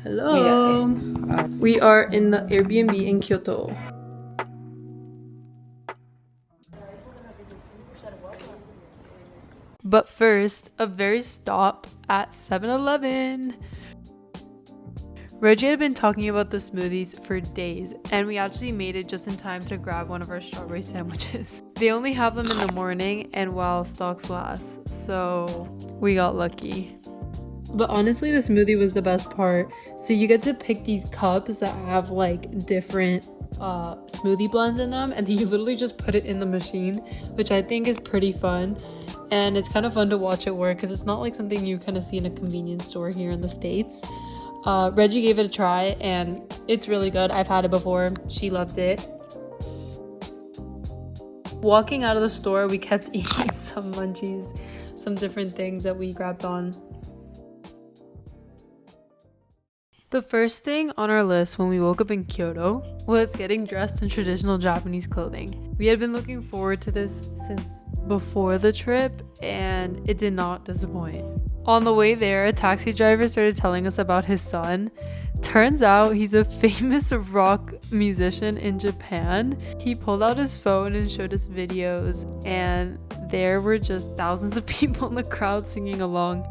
Hello. We are in the Airbnb in Kyoto. But first, a very stop at 7-Eleven. Reggie had been talking about the smoothies for days, and we actually made it just in time to grab one of our strawberry sandwiches. They only have them in the morning and while stocks last, so we got lucky. But honestly, the smoothie was the best part. So you get to pick these cups that have like different smoothie blends in them, and then you literally just put it in the machine, which I think is pretty fun. And it's kind of fun to watch it work because it's not like something you kind of see in a convenience store here in the States. Reggie gave it a try and it's really good. I've had it before. She loved it. Walking out of the store, we kept eating some munchies, some different things that we grabbed on. The first thing on our list when we woke up in Kyoto was getting dressed in traditional Japanese clothing. We had been looking forward to this since before the trip, and it did not disappoint. On the way there, a taxi driver started telling us about his son. Turns out he's a famous rock musician in Japan. He pulled out his phone and showed us videos, and there were just thousands of people in the crowd singing along.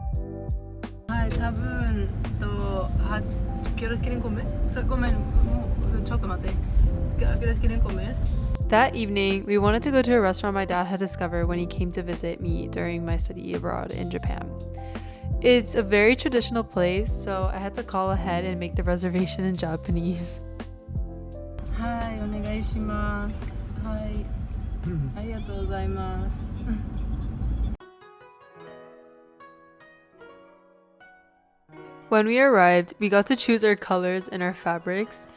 That evening, we wanted to go to a restaurant my dad had discovered when he came to visit me during my study abroad in Japan. It's a very traditional place, so I had to call ahead and make the reservation in Japanese. Hi, onegaishimasu. Hi. Arigatou gozaimasu. When we arrived, we got to choose our colors and our fabrics.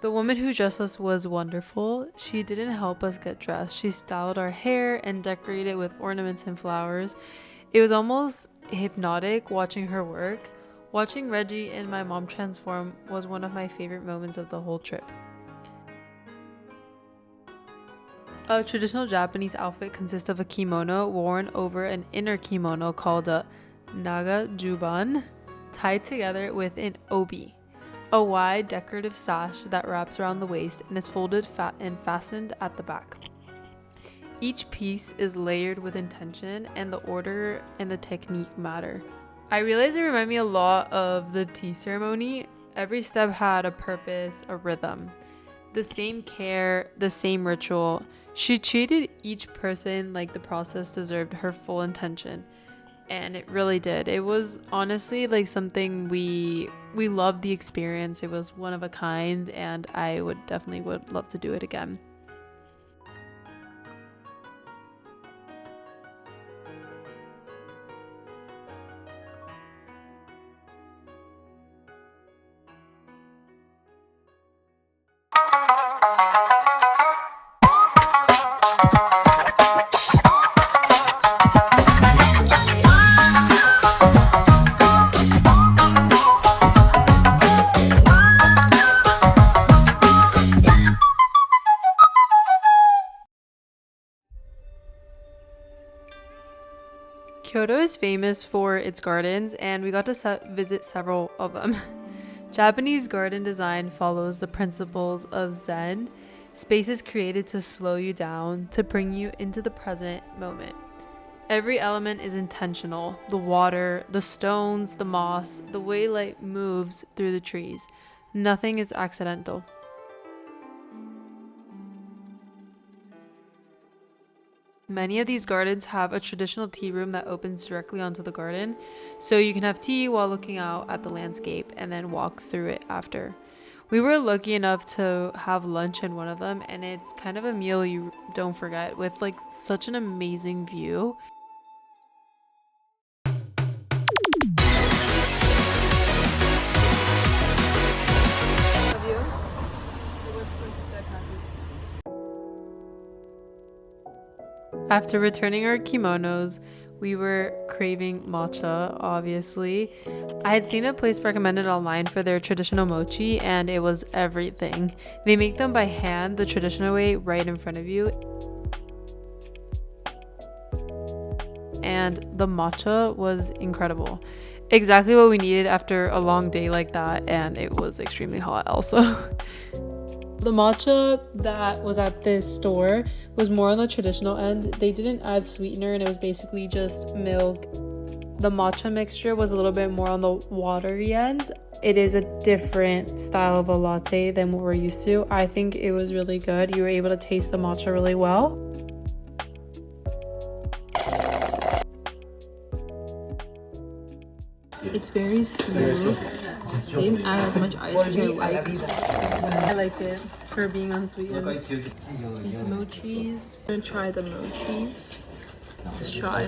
The woman who dressed us was wonderful. She didn't help us get dressed. She styled our hair and decorated with ornaments and flowers. It was almost hypnotic watching her work. Watching Reggie and my mom transform was one of my favorite moments of the whole trip. A traditional Japanese outfit consists of a kimono worn over an inner kimono called a naga juban, tied together with an obi, a wide decorative sash that wraps around the waist and is folded and fastened at the back. Each piece is layered with intention, and the order and the technique matter. I realized it reminded me a lot of the tea ceremony. Every step had a purpose, a rhythm, the same care, the same ritual. She treated each person like the process deserved her full intention, and it really did. It was honestly like something we loved the experience. It was one of a kind, and I would love to do it again. Kyoto is famous for its gardens, and we got to visit several of them. Japanese garden design follows the principles of Zen. Space is created to slow you down, to bring you into the present moment. Every element is intentional: the water, the stones, the moss, the way light moves through the trees. Nothing is accidental. Many of these gardens have a traditional tea room that opens directly onto the garden, so you can have tea while looking out at the landscape and then walk through it after. We were lucky enough to have lunch in one of them, and it's kind of a meal you don't forget, with like such an amazing view. After returning our kimonos, we were craving matcha, obviously. I had seen a place recommended online for their traditional mochi, and it was everything. They make them by hand, the traditional way, right in front of you. And the matcha was incredible. exactly what we needed after a long day like that, and it was extremely hot also. The matcha that was at this store was more on the traditional end. They didn't add sweetener, and it was basically just milk. The matcha mixture was a little bit more on the watery end. It is a different style of a latte than what we're used to. I think it was really good. You were able to taste the matcha really well. It's very smooth. They didn't add as much ice, which I like. I like it for being unsweetened. These mochis. I'm gonna try the mochis. Let's try.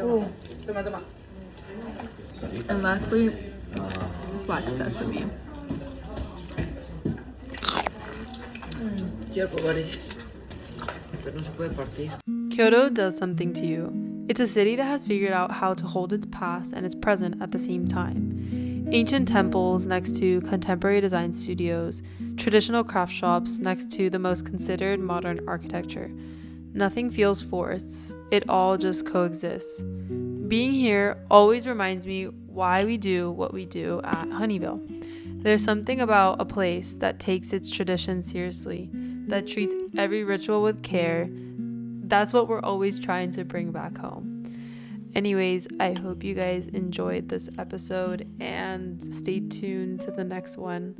Ooh. And lastly, black sesame. Kyoto does something to you. It's a city that has figured out how to hold its past and its present at the same time. Ancient temples next to contemporary design studios, traditional craft shops next to the most considered modern architecture. Nothing feels forced, it all just coexists. Being here always reminds me why we do what we do at Honeyville. There's something about a place that takes its tradition seriously, that treats every ritual with care. That's what we're always trying to bring back home. Anyways, I hope you guys enjoyed this episode and stay tuned to the next one.